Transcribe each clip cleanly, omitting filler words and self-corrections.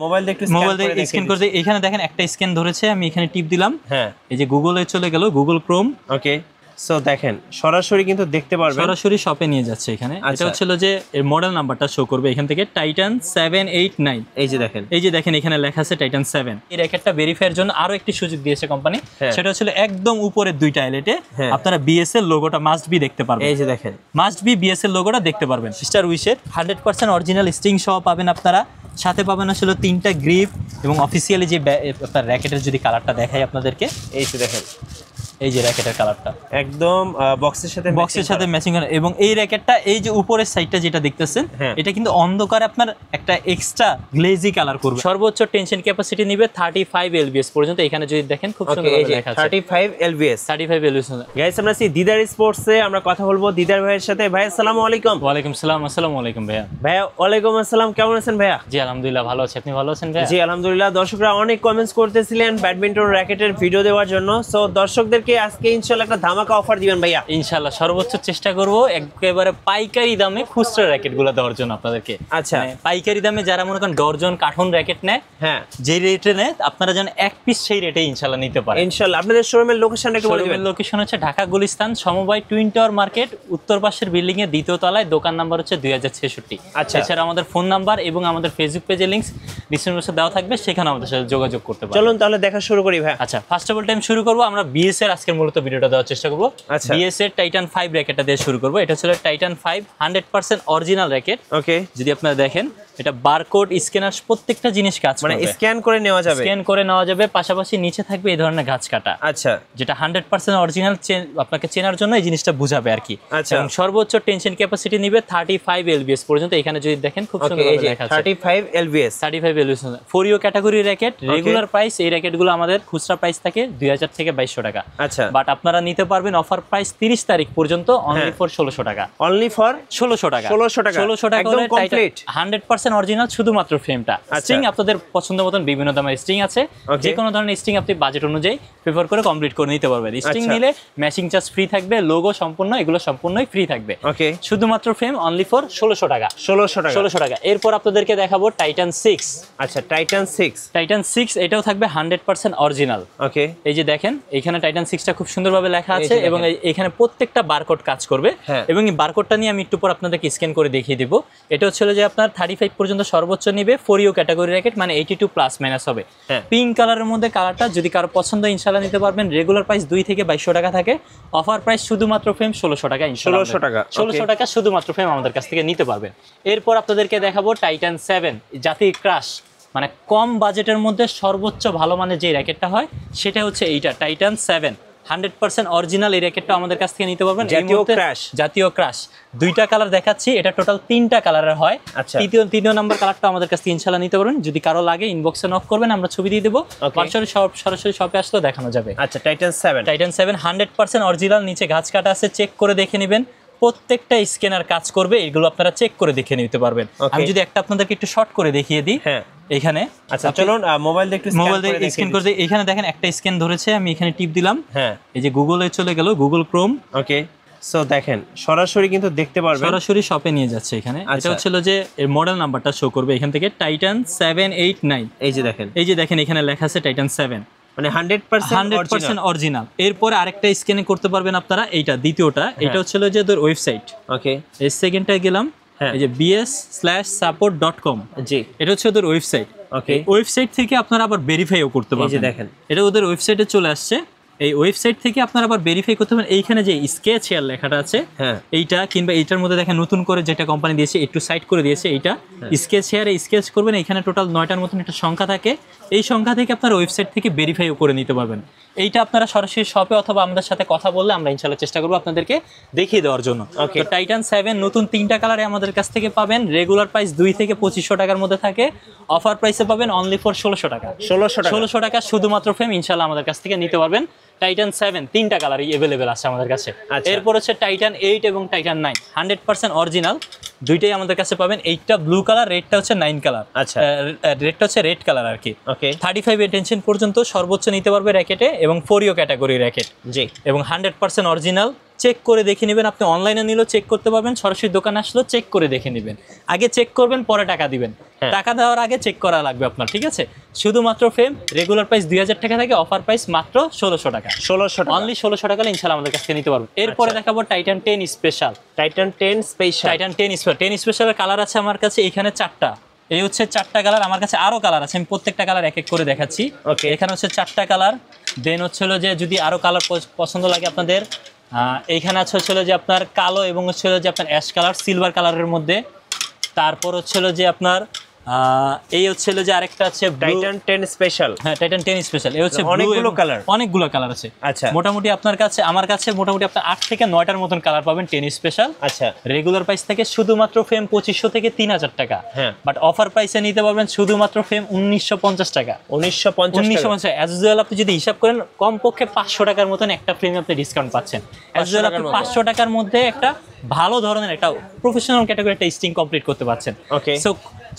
Mobile দিয়ে একটু scan করে এখানে দেখেন একটা স্ক্যান ধরেছে, আমি এখানে টিপ দিলাম, হ্যাঁ এই যে গুগলে চলে গেল, গুগল ক্রোম। ওকে, সো দেখেন সরাসরি কিন্তু দেখতে পারবেন, সরাসরি শপে নিয়ে যাচ্ছে। এখানে এটা হচ্ছিল যে এর মডেল নাম্বারটা শো করবে এখান থেকে, টাইটান 789। এই যে দেখেন এখানে লেখা আছে টাইটান 7। এই র্যাকেটটা ভেরিফাইয়ের জন্য আরো একটি সুযোগ দিয়েছে কোম্পানি, সেটা হচ্ছিল একদম উপরের দুইটা হাইলাইটে আপনারা বিএসএল লোগোটা মাস্ট বি দেখতে পারবেন। এই যে দেখেন মাস্ট বি বিএসএল লোগোটা দেখতে পারবেন। স্টার উইশের 100% অরিজিনাল স্ট্রিং সহ পাবেন আপনারা। সাথে পাবেন আসলে 3টা গ্রিপ এবং অফিসিয়ালি যে আপনার র্যাকেটের যদি কালারটা দেখাই আপনাদেরকে, এই যে দেখেন এই যে র্যাকেটের কালারটা একদম বক্সের সাথে ম্যাচিং করে। এবং এই র্যাকেটটা এই যে উপরের সাইডটা যেটা দেখতেছেন, এটা কিন্তু অন্ধকারে আপনার একটা এক্সট্রা গ্লেজি কালার করবে। সর্বোচ্চ টেনশন ক্যাপাসিটি নিবে 35 এলবিএস পর্যন্ত। এখানে যদি দেখেন খুব সুন্দর লেখা আছে 35 এলবিএস। গাইস আমরা আছি দিদার স্পোর্টসে, আমরা কথা বলবো দিদার ভাইয়ের সাথে। ভাই আসসালামু আলাইকুম। ওয়ালাইকুম সালাম। আসসালামু আলাইকুম ভাইয়া। ভাইয়া ওয়ালাইকুম আসসালাম, কেমন আছেন ভাইয়া? জি আলহামদুলিল্লাহ ভালো আছি, আপনি ভালো আছেন ভাইয়া? জি আলহামদুলিল্লাহ। দর্শকরা অনেক কমেন্টস করতেছিলেন ব্যাডমিন্টন র্যাকেটের ভিডিও দেওয়ার জন্য, সো দর্শকদেরকে আজকে ইনশাআল্লাহ একটা ধামাকা অফার দিবেন ভাইয়া। ইনশাআল্লাহ সর্বোচ্চ চেষ্টা করব একেবারে পাইকারি দামে খুচরা র্যাকেটগুলো দেওয়ার জন্য আপনাদেরকে। আচ্ছা, পাইকারি দামে যারা মনে করেন ডর্জন কার্টুন র্যাকেট নেয়, হ্যাঁ যে রেটে নেয় আপনারা যেন এক পিস সেই রেটে ইনশাআল্লাহ নিতে পারেন। ইনশাআল্লাহ আপনাদের শোরুমের লোকেশনটা একটু বলে দিবেন। শোরুমের লোকেশন হচ্ছে ঢাকা গুলিস্তান সমবায় টুইন টাওয়ার মার্কেট, উত্তর পাশের বিল্ডিং এর দ্বিতীয় তলায়, দোকান নাম্বার হচ্ছে 2066। আচ্ছা, এছাড়া আমাদের ফোন নাম্বার এবং আমাদের ফেসবুক পেজে লিংকস ডিসক্রিপশনে দেওয়া থাকবে, সেখানে আমাদের সাথে যোগাযোগ করতে পারেন। চলুন তাহলে দেখা শুরু করি ভাই। আচ্ছা, ফার্স্ট অফ অল টাইম শুরু করব আমরা বিএস এর আজকের মূলত ভিডিওটা দেওয়ার চেষ্টা করব। বিএস এর টাইটান 5 র্যাকেটটা দিয়ে শুরু করব। এটা হচ্ছে টাইটান 5 100% অরিজিনাল র্যাকেট। ওকে, যদি আপনারা দেখেন এটা বারকোড স্ক্যানার প্রত্যেকটা জিনিস কাজ করবে, মানে স্ক্যান করে নেওয়া যাবে, পাশাপাশি নিচে থাকবে এই ধরনের গাছ কাটা। আচ্ছা, যেটা 100% অরিজিনাল আপনাকে চেনার জন্য এই জিনিসটা বুঝাবে আর কি। আচ্ছা, এবং সর্বোচ্চ টেনশন ক্যাপাসিটি নিবে 35 এলবিএস পর্যন্ত। এখানে যদি দেখেন খুব সুন্দর লেখা আছে 35 এলবিএস। 35 এলবিএস ফোরিও ক্যাটাগরি র্যাকেট। রেগুলার প্রাইস এই র্যাকেটগুলো আমাদের খুচরা প্রাইস থাকে 2000 থেকে 2200 টাকা। আচ্ছা, বাট আপনারা নিতে পারবেন অফার প্রাইস 30 তারিখ পর্যন্ত অনলি ফর 1600 টাকা। অনলি ফর 1600 টাকা। 1600 টাকা একদম কমপ্লিট 100% অরিজিনাল, শুধুমাত্র ফ্রেমটা। স্ট্রিং আপনাদের পছন্দ মতন বিভিন্ন দামের স্ট্রিং আছে, যে কোনো ধরনের স্ট্রিং আপনি বাজেট অনুযায়ী প্রেফার করে কমপ্লিট করে নিতে পারবেন। স্ট্রিং নিলে ম্যাচিং চার্জ ফ্রি থাকবে, লোগো সম্পূর্ণ এগুলো সম্পূর্ণই ফ্রি থাকবে। ওকে, শুধুমাত্র ফ্রেম অনলি ফর 1600 টাকা। 1600 টাকা। এরপর আপনাদেরকে দেখাবো টাইটান 6। আচ্ছা, টাইটান 6 এটাও থাকবে 100% অরিজিনাল। ওকে, এই যে দেখেন এখানে টাইটান 6টা খুব সুন্দরভাবে লেখা আছে এবং এখানে প্রত্যেকটা বারকোড কাজ করবে। এবং এই বারকোডটা নিয়ে আমি একটু পর আপনাদেরকে স্ক্যান করে দেখিয়ে দিব। এটা হচ্ছে যে আপনার 35 পর্যন্ত সর্বোচ্চ নিবে, ফোরিও ক্যাটাগরি র্যাকেট, মানে 82 প্লাস মাইনাস হবে। পিঙ্ক কালারের মধ্যে কালারটা যদি কারো পছন্দ ইনশাআল্লাহ নিতে পারবেন। রেগুলার প্রাইস 2 থেকে 2200 টাকা থাকে, অফার প্রাইস শুধুমাত্র ফ্রেম 1600 টাকা। 1600 টাকা শুধুমাত্র ফ্রেম আমাদের কাছ থেকে নিতে পারবেন। এরপর আপনাদেরকে দেখাবো টাইটান 7 জাতীয় ক্রাশ, মানে কম বাজেটের মধ্যে সর্বোচ্চ ভালো মানের যে র্যাকেটটা হয় সেটা হচ্ছে এইটা টাইটান 7 100% অরিজিনাল। এই র্যাকেটটা আমাদের কাছ থেকে নিতে পারবেন। জাতীয় ক্রাশ দুইটা কালার দেখাচ্ছি, এটা টোটাল 3টা কালারের হয়। আচ্ছা, তৃতীয় নাম্বার কালারটা আমাদের কাছ থেকে ইনশাআল্লাহ নিতে পারবেন। যদি কারো লাগে ইনবক্সে নক করবেন, আমরা ছবি দিয়ে দেবো। সরাসরি শপে আসলেও দেখানো যাবে। আচ্ছা, টাইটান 7 100% অরিজিনাল, নিচে গাছ কাটা আছে, চেক করে দেখে নেবেন। প্রত্যেকটা স্ক্যানার কাজ করবে, এগুলো আপনারা চেক করে দেখে নিতে পারবেন। আমি যদি একটা আপনাদেরকে একটু শর্ট করে দেখিয়ে দিই। হ্যাঁ, এখানে আচ্ছা চলুন মোবাইল দিয়ে স্ক্যান করে দিই। এখানে দেখেন একটা স্ক্যান ধরেছে, আমি এখানে টিপ দিলাম, হ্যাঁ এই যে গুগলে চলে গেল, গুগল ক্রোম। ওকে, সো দেখেন সরাসরি কিন্তু দেখতে পারবেন, সরাসরি শপে নিয়ে যাচ্ছে এখানে। এটা হচ্ছিল যে এর মডেল নাম্বারটা শো করবে এখান থেকে, টাইটান 789। এই যে দেখেন এখানে লেখা আছে টাইটান 7, মানে 100% অরিজিনাল। এরপরে আরেকটা স্ক্যানে করতে পারবেন আপনারা, এইটা দ্বিতীয়টা। এটা হচ্ছিল যে ওদের ওয়েবসাইট। ওকে, এই সেকেন্ডটায় গেলাম, এই যে bs/support.com। জি, এটা হচ্ছে ওদের ওয়েবসাইট। ওকে, ওয়েবসাইট থেকে আপনারা আবার ভেরিফাইও করতে পারবেন। এই যে দেখেন এটা ওদের ওয়েবসাইটে চলে আসছে। এই ওয়েবসাইট থেকে আপনারা আবার ভেরিফাই করতে পারেন। এইখানে যে স্কেচ হেয়ার লেখাটা আছে, এইটা কিংবা এইটার মধ্যে দেখেন নতুন করে যেটা কোম্পানি দিয়েছে একটু সাইড করে দিয়েছে, এইটা স্কেচ হেয়ারে স্কেচ করবেন। এখানে টোটাল 9টার মতন একটা সংখ্যা থাকে, এই সংখ্যা থেকে আপনারা ওয়েবসাইট থেকে ভেরিফাইও করে নিতে পারবেন। এইটা আপনারা সরাসরি শপে অথবা আমাদের সাথে কথা বললে আমরা ইনশাআল্লাহ চেষ্টা করবো আপনাদেরকে দেখিয়ে দেওয়ার জন্য। তো টাইটান 7 নতুন 3টা কালারে আমাদের কাছ থেকে পাবেন। রেগুলার প্রাইস 2 থেকে 2500 টাকার মধ্যে থাকে, অফার প্রাইসে পাবেন অনলি ফর 1600 টাকা। 1600 টাকা শুধুমাত্র ফ্রেম ইনশাআল্লাহ আমাদের কাছ থেকে নিতে পারবেন। টাইটান 7 3টা কালারই अवेलेबल আছে আমাদের কাছে। এরপর হচ্ছে টাইটান 8 এবং টাইটান 9 100% অরিজিনাল, দুইটাই আমাদের কাছে পাবেন। 8টা ব্লু কালার, রেডটা হচ্ছে 9 কালার। আচ্ছা, রেডটা হচ্ছে রেড কালার আর কি। ওকে, 35 টেনশন পর্যন্ত সর্বোচ্চ নিতে পারবে র্যাকেটে এবং ফোরিও ক্যাটাগরি র্যাকেট। জি, এবং 100% অরিজিনাল, চেক করে দেখে নেবেন। আপনি অনলাইনে নিলেও চেক করতে পারবেন, সরাসরি দোকানে আসলেও চেক করে দেখে নেবেন। আগে চেক করবেন, পরে টাকা দিবেন। টাকা দেওয়ার আগে চেক করা লাগবে আপনার, ঠিক আছে? শুধুমাত্র ফ্রেম রেগুলার প্রাইস 2000 টাকা থাকে, অফার প্রাইস মাত্র 1600 টাকা। 1600 টাকা, অনলি 1600 টাকা ইনশাআল্লাহ আমাদের কাছ থেকে নিতে পারবেন। এরপরে দেখাবো Titan 10 special. Titan 10 special, Titan 10 স্পেশালের কালার আছে আমার কাছে এখানে 4টা। এই হচ্ছে 4টা কালার, আমার কাছে আরো কালার আছে, আমি প্রত্যেকটা কালার এক এক করে দেখাচ্ছি। ওকে, এখানে হচ্ছে 4টা কালার। দেন হচ্ছে হলো যে যদি আরো কালার পছন্দ লাগে আপনাদের, এইখানে আছে হচ্ছে হলো যে আপনার কালো এবং হচ্ছে হলো যে আপনার অ্যাশ কালার, সিলভার কালারের মধ্যে। তারপর হচ্ছে হলো যে আপনার এই হচ্ছে হলো যে আরেকটা আছে টাইটান 10 স্পেশাল। হ্যাঁ, টাইটান 10 স্পেশাল। এই হচ্ছে অনেকগুলো কালার আছে। আচ্ছা, মোটামুটি আমার কাছে মোটামুটি আপনার 8 থেকে 9টার মতন কালার পাবেন 10 স্পেশাল। আচ্ছা, রেগুলার প্রাইস থেকে শুধুমাত্র ফ্রেম 2500 থেকে 3000 টাকা। হ্যাঁ, বাট অফার প্রাইসে নিতে পারবেন শুধুমাত্র ফ্রেম 1950 টাকা। 1950 অ্যাজ ওয়েল আপনি যদি হিসাব করেন কমপক্ষে 500 টাকার মতন একটা ফ্রেমে আপনি ডিসকাউন্ট পাচ্ছেন। অ্যাজ ওয়েল আপনি 500 টাকার মধ্যে একটা ভালো ধরনের একটা প্রফেশনাল ক্যাটাগরি একটা স্টিং কমপ্লিট করতে পারছেন। ওকে, সো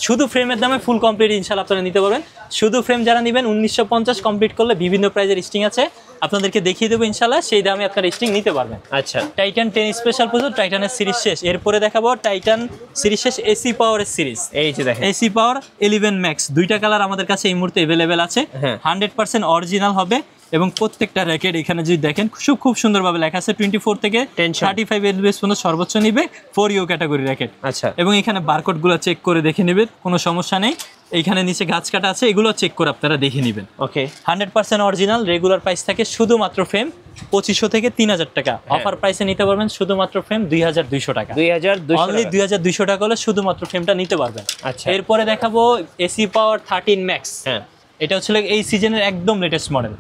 শুধু ফ্রেমের দামে ফুল কমপ্লিট ইনশাআল্লাহ আপনারা নিতে পারবেন। শুধু ফ্রেম যারা নেবেন 1950 কমপ্লিট করলে বিভিন্ন প্রাইজের স্টিং আছে, আপনাদেরকে দেখিয়ে দেবো ইনশাআল্লাহ, সেই দামে আপনারা স্টিং নিতে পারবেন। আচ্ছা, টাইটান 10 স্পেশাল পর্যন্ত টাইটানের সিরিজ শেষ। এরপরে দেখাবো টাইটান সিরিজ শেষ এসি পাওয়ারের সিরিজ। এই যে দেখেন এসি পাওয়ার 11 ম্যাক্স, দুইটা কালার আমাদের কাছে এই মুহূর্তে अवेलेबल আছে। 100% অরিজিনাল হবে এবং প্রত্যেকটা র্যাকেট এখানে যদি দেখেন খুব সুন্দরভাবে লেখা আছে 24 থেকে 35 এলবিএস পর্যন্ত সর্বোচ্চ নিবে 4U ক্যাটাগরি র্যাকেট। আচ্ছা, এবং এখানে বারকোডগুলো চেক করে দেখে নেবেন, কোনো সমস্যা নেই। এইখানে নিচে গাছ কাটা আছে, এগুলো চেক করে আপনারা দেখে নেবেন। ওকে, 100% অরিজিনাল। রেগুলার প্রাইস থাকে শুধুমাত্র ফ্রেম 2500 থেকে 3000 টাকা। অফার প্রাইসে নিতে পারবেন শুধুমাত্র ফ্রেম 2200 টাকা। 2200 অনলি 2200 টাকা হলে শুধুমাত্র ফ্রেমটা নিতে পারবেন। আচ্ছা, এরপরে দেখাবো এসি পাওয়ার 13 ম্যাক্স। হ্যাঁ, এটা হচ্ছে এই সিজনের একদম লেটেস্ট মডেল।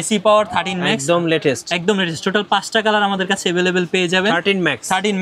এসি পাওয়ার 13 ম্যাক্স একদম লেটেস্ট। টোটাল 5টা কালার আমাদের কাছে अवेलेबल পেয়ে যাবেন। 13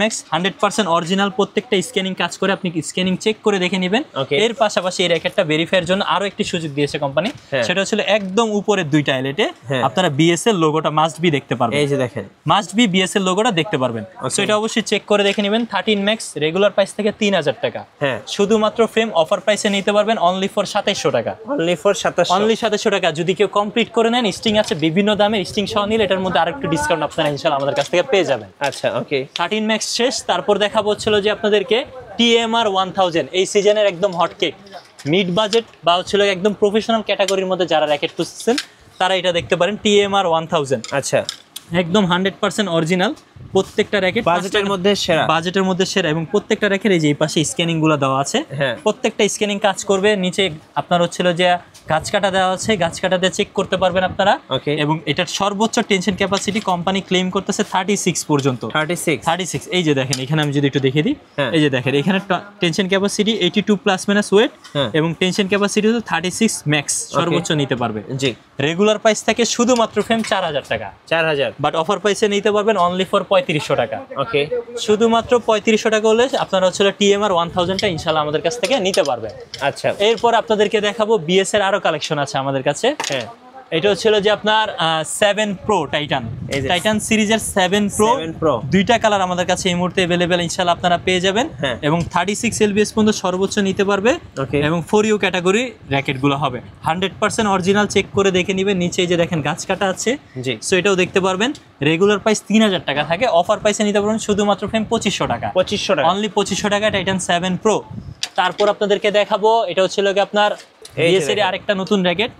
ম্যাক্স 100% অরিজিনাল, প্রত্যেকটা স্ক্যানিং কাজ করে, আপনি স্ক্যানিং চেক করে দেখে নেবেন। এর পাশাপাশি এই র্যাকেটটা ভেরিফাইয়ের জন্য আরো একটি সুযোগ দিয়েছে কোম্পানি, সেটা হচ্ছে একদম উপরের দুইটা এলএটে আপনারা বিএসএল লোগোটা মাস্ট বি দেখতে পারবেন। এই যে দেখেন মাস্ট বি বিএসএল লোগোটা দেখতে পারবেন। সো এটা অবশ্যই চেক করে দেখে নেবেন। 13 ম্যাক্স রেগুলার প্রাইস থেকে 3000 টাকা। হ্যাঁ, শুধুমাত্র ফ্রেম অফার প্রাইসে নিতে পারবেন অনলি ফর 2700 টাকা। অনলি ফর 2700 টাকা। যদি কেউ কমপ্লিট করে নেন, স্টিং আছে বিভিন্ন দামে, স্টিং সহ নিলে এটার মধ্যে আরেকটু ডিসকাউন্ট আপনারা ইনশাআল্লাহ আমাদের কাছ থেকে পেয়ে যাবেন। আচ্ছা, ওকে, 13 ম্যাক্স শেষ। তারপর দেখাবো হচ্ছিল যে আপনাদেরকে TMR 1000, এই সিজনের একদম হট কেক, মিড বাজেট বা হচ্ছিল একদম প্রফেশনাল ক্যাটাগরির মধ্যে যারা র্যাকেট খুঁজছেন তারা এটা দেখতে পারেন। TMR 1000 আচ্ছা, একদম 100% অরিজিনাল। প্রত্যেকটা র্যাকেট বাজেটের মধ্যে সেরা এবং প্রত্যেকটা র্যাকের এই যে এই পাশে স্ক্যানিং গুলো দেওয়া আছে, প্রত্যেকটা স্ক্যানিং কাজ করবে। নিচে আপনার হচ্ছিল যে গাছ কাটা দেওয়া আছে, গাছ কাটাতে চেক করতে পারবেন আপনারা। এবং এটার সর্বোচ্চ টেনশন ক্যাপাসিটি কোম্পানি ক্লেম করতেছে 36 পর্যন্ত। 36 এই যে দেখেন এখানে আমি যদি একটু দেখিয়ে দিই, এই যে দেখেন এখানে tension capacity 82 plus minus weight এবং টেনশন ক্যাপাসিটি হচ্ছে 36 ম্যাক্স, সর্বোচ্চ নিতে পারবে। জি, রেগুলার প্রাইস থাকে শুধুমাত্র ফ্রেম 4000 টাকা। 4000, বাট অফার প্রাইসে নিতে পারবেন অনলি ফর 3500 টাকা। ওকে, শুধুমাত্র 3500 টাকা হলে আপনারা হচ্ছে TMR 1000টা ইনশাআল্লাহ আমাদের কাছ থেকে নিতে পারবেন। আচ্ছা, এরপর আপনাদেরকে দেখাবো বিএস এর আরো কালেকশন আছে আমাদের কাছে। হ্যাঁ, এটা হচ্ছিল যে আপনার 7 প্রো টাইটান সিরিজের 7 প্রো দুইটা কালার আমাদের কাছে এই মুহূর্তে अवेलेबल ইনশাআল্লাহ আপনারা পেয়ে যাবেন। এবং 36 এলবিএস পর্যন্ত সর্বোচ্চ নিতে পারবে এবং 4U ক্যাটাগরি র্যাকেট গুলো হবে। 100% অরিজিনাল, চেক করে দেখে নেবেন। নিচে যে দেখেন গাছ কাটা আছে, সো এটাও দেখতে পারবেন। রেগুলার প্রাইস 3000 টাকা থাকে, অফার প্রাইসে নিতে পারবেন শুধুমাত্র ফ্রেম 2500 টাকা। অনলি 2500 টাকা টাইটান 7 প্রো। তারপর আপনাদেরকে দেখাবো এটা হচ্ছিল কি আপনার বিএসএর আরেকটা নতুন র্যাকেট।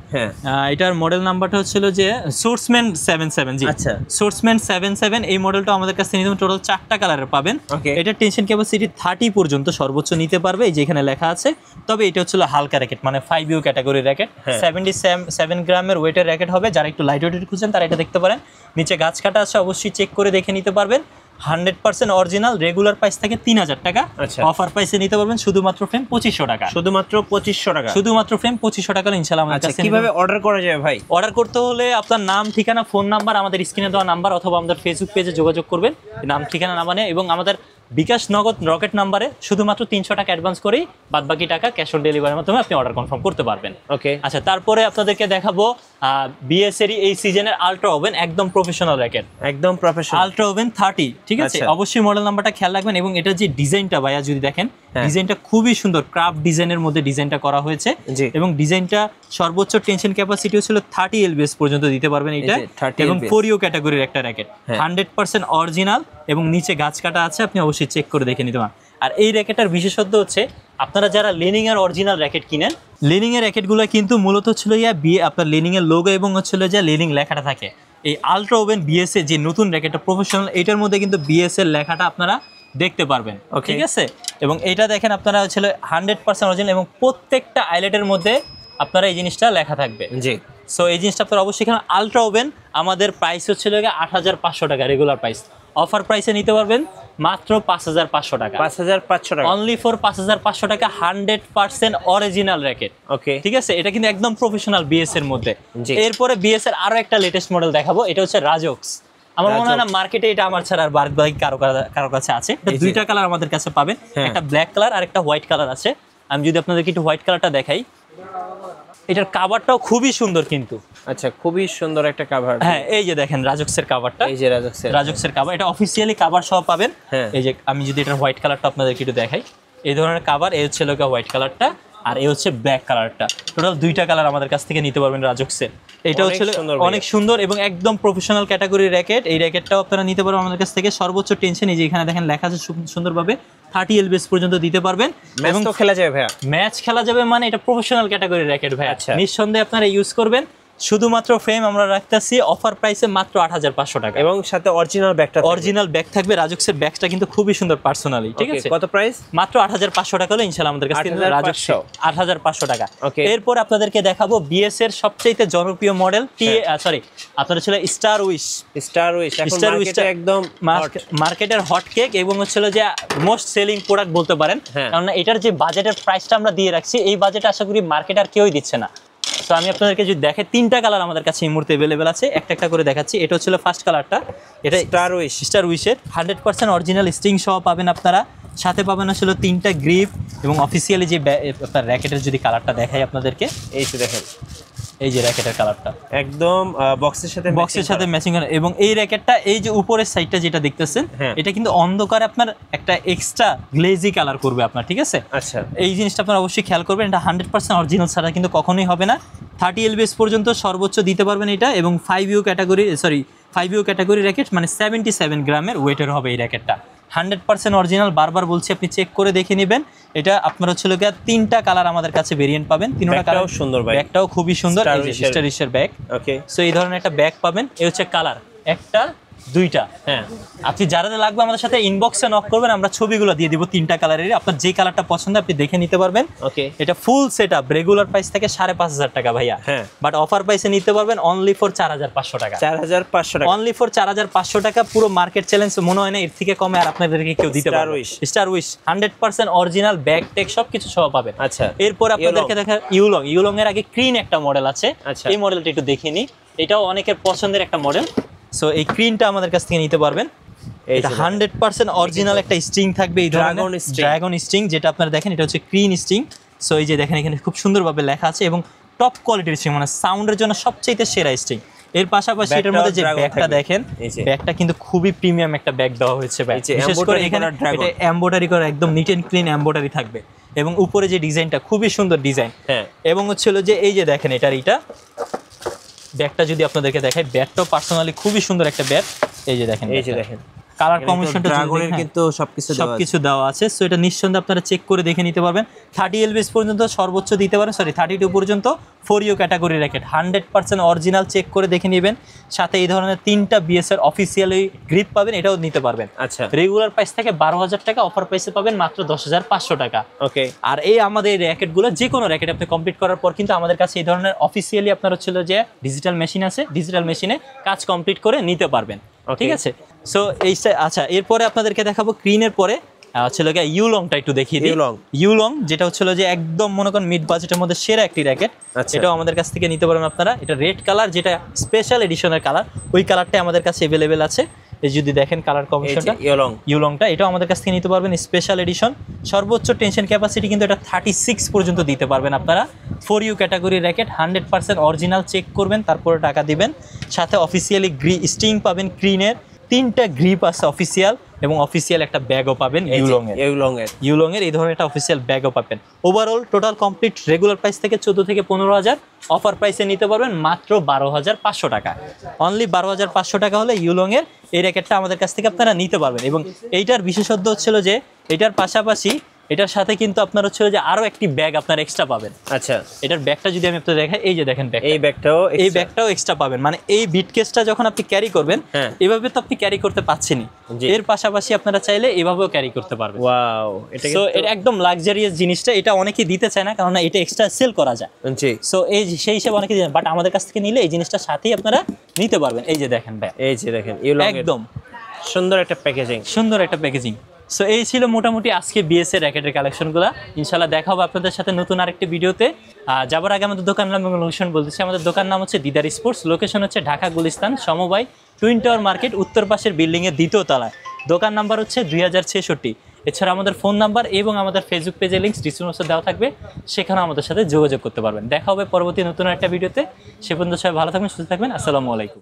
এটার মডেল নাম্বারটা হচ্ছিল যে সোর্সম্যান 77। জি, আচ্ছা, সোর্সম্যান 77 এই মডেলটা আমাদের কাছে নিতে টোটাল 4টা কালারের পাবেন। এটা টেনশন ক্যাপাসিটি 30 পর্যন্ত সর্বোচ্চ নিতে পারবে, এই যে এখানে লেখা আছে। তবে এটা হচ্ছিল হালকা র্যাকেট, মানে 5U ক্যাটাগরি র্যাকেট। 77 গ্রামের ওয়েটের র্যাকেট হবে। যারা একটু লাইট ওয়েটের খুঁজছেন তারা এটা দেখতে পারেন। নিচে গাছ কাটা আছে, অবশ্যই চেক করে দেখে নিতে পারবেন। 100% অরিজিনাল। রেগুলার প্রাইস থাকে 3000 টাকা। অফার প্রাইসে নিতে পারবেন শুধুমাত্র ফ্রেম 2500 টাকা। শুধুমাত্র ফ্রেম 2500 টাকা ইনশাআল্লাহ আমাদের কাছে। কিভাবে অর্ডার করা যাবে ভাই? অর্ডার করতে হলে আপনার নাম, ঠিকানা, ফোন নাম্বার, আমাদের স্ক্রিনে দেওয়া নাম্বার অথবা আমাদের ফেসবুক পেজে যোগাযোগ করবেন। নাম, ঠিকানা, নাম এবং আমাদের বিকাশ নগদ রকেট নাম্বারে শুধুমাত্র 300 টাকা অ্যাডভান্স করেই বাদবাকি টাকা ক্যাশ অন ডেলিভারির মাধ্যমে আপনি অর্ডার কনফার্ম করতে পারবেন। ওকে, আচ্ছা, তারপরে আপনাদেরকে দেখাবো বিএসএর এই সিজনের আলট্রা ওভেন, একদম প্রফেশনাল র্যাকেট, একদম প্রফেশনাল আলট্রা ওভেন 30, ঠিক আছে? অবশ্যই মডেল নাম্বারটা খেয়াল রাখবেন। এবং এটা যে ডিজাইনটা ভাইয়া যদি দেখেন, ডিজাইনটা খুবই সুন্দর, ক্রাফট ডিজাইনের মধ্যে ডিজাইনটা করা হয়েছে এবং ডিজাইনটা সর্বোচ্চ টেনশন ক্যাপাসিটি ছিল 30 এলবিএস পর্যন্ত দিতে পারবেন এটা, এবং 4U ক্যাটাগরির একটা র্যাকেট, 100% অরিজিনাল এবং নিচে গাছ কাটা আছে, আপনি অবশ্যই চেক করে দেখে নিতে পারেন। আর এই র্যাকেটটার বিশেষত্ব হচ্ছে আপনারা যারা লেনিং এর অরিজিনাল র্যাকেট কিনেন, লেনিং এর র্যাকেটগুলো কিন্তু মূলত ছিল আপনার লেনিং এর লোগো এবং হচ্ছিল যে লেনিং লেখাটা থাকে। এই আলট্রা ওভেন বিএসএ যে নতুন র্যাকেটটা প্রফেশনাল, এটার মধ্যে কিন্তু বিএসএ এর লেখাটা আপনারা দেখতে পারবেন, ঠিক আছে? এবং এটা দেখেন আপনারা হচ্ছিল 100% অরিজিনাল এবং প্রত্যেকটা আইলেটের মধ্যে আপনারা এই জিনিসটা লেখা থাকবে। জি, সো এই জিনিসটা আপনারা অবশ্যই এখানে আলট্রা ওভেন আমাদের প্রাইস হচ্ছিল 8500 টাকা রেগুলার প্রাইস, অফার প্রাইসে নিতে পারবেন মাত্র 5500 টাকা, 5500 টাকা অনলি ফর 5500 টাকা, 100% অরিজিনাল র্যাকেট। ওকে, ঠিক আছে, এটা কিন্তু একদম প্রফেশনাল বিএস এর মধ্যে। এরপরে বিএস এর আরো একটা লেটেস্ট মডেল দেখাবো, এটা হচ্ছে রাজক্স। আমার মনে হয় না মার্কেটে এটা আমার ছাড়া আর বাকি কারো কাছে আছে। এটা দুইটা কালার আমাদের কাছে পাবেন, একটা ব্ল্যাক কালার আর একটা হোয়াইট কালার আছে। আমি যদি আপনাদেরকে একটু হোয়াইট কালারটা দেখাই, এটার কাভারটাও খুবই সুন্দর কিন্তু। আচ্ছা, খুবই সুন্দর একটা কভার। হ্যাঁ, এই যে দেখেন রাজক্সের কভারটা, এই যে রাজক্সের কভার, এটা অফিসিয়ালি কভার সহ পাবেন। এই যে আমি যদি এটার হোয়াইট কালারটা আপনাদেরকে একটু দেখাই, এই ধরনের কভার, এই হচ্ছে হোয়াইট কালারটা আর এই হচ্ছে ব্ল্যাক কালারটা, টোটাল দুইটা কালার আমাদের কাছ থেকে নিতে পারবেন রাজক্সের। এটা হচ্ছে অনেক সুন্দর এবং একদম প্রফেশনাল ক্যাটাগরির র্যাকেট। এই র্যাকেটটাও আপনারা নিতে পারবেন আমাদের কাছ থেকে সর্বোচ্চ টেনশন, এই যে এখানে দেখেন লেখা আছে সুন্দরভাবে 30 এলবিএস পর্যন্ত দিতে পারবেন এবং খেলা যাবে ভাইয়া, ম্যাচ খেলা যাবে, মানে এটা প্রফেশনাল ক্যাটাগরির র্যাকেট ভাইয়া। নিঃসন্দেহে আপনারা ইউজ করবেন। শুধুমাত্র ফ্রেম আমরা রাখতেছি অফার প্রাইসে মাত্র 8500 টাকা এবং সাথে অরিজিনাল ব্যাগ থাকবে। রাজক্সের ব্যাগটা কিন্তু খুবই সুন্দর পার্সোনালি, ঠিক আছে? কত প্রাইস? মাত্র 8500 টাকা হলো ইনশাআল্লাহ আমাদের কাছে 8500 টাকা। এরপর আপনাদেরকে দেখাবো বিএস এর সবচেয়ে জনপ্রিয় মডেল, আপনাদের ছিল স্টার উইশ এখন মার্কেটে একদম মার্কেটের হট কেক এবং হচ্ছিল যে মোস্ট সেলিং প্রোডাক্ট বলতে পারেন, কারণ এটার যে বাজেটের প্রাইসটা আমরা দিয়ে রাখছি, এই বাজেট আশা করি মার্কেট আর কেউই দিচ্ছে না। তো আমি আপনাদেরকে যদি দেখে, তিনটা কালার আমাদের কাছে এই মুহূর্তে অ্যাভেলেবেল আছে, একটা একটা করে দেখাচ্ছি। এটা হচ্ছিল ফার্স্ট কালারটা, এটা স্টার উইশের 100% অরিজিনাল স্ট্রিং সহ পাবেন আপনারা। সাথে পাবেন হচ্ছিল 3টা গ্রিপ এবং অফিসিয়ালি যে আপনার র্যাকেটের যদি কালারটা দেখাই আপনাদেরকে, এই যে দেখেন, এই যে র্যাকেটের কালারটা একদম বক্সের সাথে ম্যাচিং করে। এবং এই র্যাকেটটা এই যে উপরের সাইডটা যেটা দেখতেছেন, এটা কিন্তু অন্ধকারে আপনার একটা এক্সট্রা গ্লেজি কালার করবে আপনার, ঠিক আছে? আচ্ছা, এই জিনিসটা আপনারা অবশ্যই খেয়াল করবেন। এটা 100% অরিজিনাল ছাড়া কিন্তু কখনোই হবে না। 30 এলবিএস পর্যন্ত সর্বোচ্চ দিতে পারবেন এটা, এবং 5U ক্যাটাগরি র্যাকেট, মানে 77 গ্রামের ওয়েটের হবে এই র্যাকেটটা। 100% অরিজিনাল, বারবার বলছি আপনি চেক করে দেখে নেবেন। এটা আপনার হচ্ছে 3টা কালার আমাদের কাছে ভেরিয়েন্ট পাবেন, 3টা কালার সুন্দর, ব্যাগটাও খুবই সুন্দর, স্টারিশের ব্যাগ। ওকে, সো এই ধরনের একটা ব্যাগ পাবেন। এই হচ্ছে কালার, একটা দুইটা। হ্যাঁ, আপনি যারা লাগবে আমাদের সাথে ইনবক্সে নক করবেন, আমরা ছবিগুলো দিয়ে দিব 3টা কালারের। আপনার যে কালারটা পছন্দ আপনি দেখে নিতে পারবেন। ওকে, এটা ফুল সেটআপ রেগুলার প্রাইস থেকে 5500 টাকা ভাইয়া, বাট অফার প্রাইসে নিতে পারবেন অনলি ফর 4500 টাকা। 4500 টাকা, অনলি ফর 4500 টাকা। পুরো মার্কেট চ্যালেঞ্জ মনে হয় না এর থেকে কমে আর আপনাদেরকে কেউ দিতে পারবে। Star wish 100% original bag tag সবকিছু সহ পাবেন। আচ্ছা, এরপর আপনাদেরকে দেখা ইউলং এর আগে ক্রিন একটা মডেল আছে, এই মডেলটা একটু দেখে নিই। এটাও অনেকের পছন্দের একটা মডেল। সো এই ক্রিনটা আমাদের কাছ থেকে নিতে পারবেন। এটা 100% অরিজিনাল একটা স্ট্রিং থাকবে, এই ড্রাগন স্ট্রিং যেটা আপনারা দেখেন, এটা হচ্ছে ক্রিন স্ট্রিং। সো এই যে দেখেন এখানে খুব সুন্দরভাবে লেখা আছে এবং টপ কোয়ালিটির স্ট্রিং, মানে সাউন্ডের জন্য সবচেয়ে সেরা স্ট্রিং। এর পাশাপাশি এটার মধ্যে যে ব্যাগটা দেখেন, ব্যাগটা কিন্তু খুবই প্রিমিয়াম একটা ব্যাগ দেওয়া হয়েছে। বিশেষ করে এখানে এটা এমব্রয়ডারি করা, একদম নিট এন্ড ক্লিন এমব্রয়ডারি থাকবে এবং উপরে যে ডিজাইনটা খুবই সুন্দর ডিজাইন। এবং হচ্ছিল যে এই যে দেখেন এইটা ব্যাগটা যদি আপনাদেরকে দেখাই, ব্যাগটাও পার্সোনালি খুবই সুন্দর একটা ব্যাগ। এই যে দেখেন কালার কম্বিনেশনটা কিন্তু সবকিছু দেওয়া আছে। সো এটা নিঃসন্দেহে আপনারা চেক করে দেখে নিতে পারবেন। 30 এলবিএস পর্যন্ত সর্বোচ্চ দিতে পারেন, 32 পর্যন্ত 4U category racket 100% original, check করে দেখে নেবেন। সাথে এই ধরনের 3টা বিএস এর অফিসিয়ালি গ্রিপ পাবেন, এটাও নিতে পারবেন। আচ্ছা, রেগুলার প্রাইস থেকে 12000 টাকা, অফার প্রাইসে পাবেন মাত্র 10500 টাকা। ওকে, আর এই আমাদের এই র্যাকেটগুলো যে কোনো র্যাকেট আপনি কমপ্লিট করার পর কিন্তু আমাদের কাছে এই ধরনের অফিসিয়ালি আপনার হচ্ছিল যে ডিজিটাল মেশিন আছে, ডিজিটাল মেশিনে কাজ কমপ্লিট করে নিতে পারবেন। ঠিক আছে, সো এইটা। আচ্ছা, এরপরে আপনাদেরকে দেখাবো ক্রিনের পরে হচ্ছিল ইউলংটা একটু দেখিয়ে দিই। ইউলং যেটা হচ্ছিল যে একদম মনে করেন মিড বাজেটের মধ্যে সেরা একটি র্যাকেট, এটাও আমাদের কাছ থেকে নিতে পারবেন আপনারা। এটা রেড কালার, যেটা স্পেশাল এডিশনের কালার, ওই কালারটাই আমাদের কাছে অ্যাভেলেবেল আছে। এই যদি দেখেন কালার কম্বিনেশনটা ইউলংটা, এটাও আমাদের কাছ থেকে নিতে পারবেন স্পেশাল এডিশন। সর্বোচ্চ টেনশন ক্যাপাসিটি কিন্তু এটা 36 পর্যন্ত দিতে পারবেন আপনারা। 4U category racket, 100% original, check করবেন তারপরে টাকা দিবেন। সাথে অফিসিয়ালি স্টিং পাবেন, ক্রিনের 3টা গ্রিপ আছে অফিসিয়াল, এবং অফিসিয়াল একটা ব্যাগও পাবেন ইউলংয়ের এই ধরনের একটা অফিসিয়াল ব্যাগও পাবেন। Overall total complete regular price থেকে 14 থেকে 15,000, অফার প্রাইসে নিতে পারবেন মাত্র 12,500 টাকা। অনলি 12,500 টাকা হলে ইউলংয়ের এই র্যাকেটটা আমাদের কাছ থেকে আপনারা নিতে পারবেন। এবং এইটার বিশেষত্ব হচ্ছিল যে এটার পাশাপাশি এটার সাথে কিন্তু আপনার হচ্ছে যে আরো একটি ব্যাগ আপনার এক্সট্রা পাবেন। আচ্ছা, এটার ব্যাগটা যদি আমি আপনাদের দেখাই, এই যে দেখেন ব্যাগ, এই ব্যাগটাও এক্সট্রা পাবেন। মানে এই বিট কেসটা যখন আপনি ক্যারি করবেন, এভাবে তো আপনি ক্যারি করতে পাচ্ছেনই, এর পাশাপাশি আপনারা চাইলে এভাবেও ক্যারি করতে পারবেন। ওয়াও, সো এটা একদম লাক্সারিয়াস জিনিসটা, এটা অনেকেই দিতে চায় না কারণ এটা এক্সট্রা সেল করা যায়। সো এই সেই হিসেবে অনেকে দিতে, বাট আমাদের কাছ থেকে নিলে এই জিনিসটা সাথেই আপনারা নিতে পারবেন। এই যে দেখেন ব্যাগ, এই যে দেখেন একদম সুন্দর একটা প্যাকেজিং। সো এই ছিল মোটামুটি আজকে বিএস এর র্যাকেটের কালেকশনগুলো। ইনশাআল্লাহ দেখা হবে আপনাদের সাথে নতুন আরেকটি ভিডিওতে। যাবার আগে আমাদের দোকান নাম এবং লোকেশন বলতেছি। আমাদের দোকান নাম হচ্ছে দিদার স্পোর্টস, লোকেশন হচ্ছে ঢাকা গুলিস্তান সমবায় টুইন টাওয়ার মার্কেট, উত্তর পাশের বিল্ডিংয়ের 2য় তলায়। দোকান নাম্বার হচ্ছে 2066। এছাড়া আমাদের ফোন নাম্বার এবং আমাদের ফেসবুক পেজের লিঙ্ক ডিসক্রিপশনে দেওয়া থাকবে, সেখানে আমাদের সাথে যোগাযোগ করতে পারবেন। দেখা হবে পরবর্তী নতুন একটা ভিডিওতে। সে পর্যন্ত সবাই ভালো থাকবেন, সুস্থ থাকবেন। আসসালামু আলাইকুম।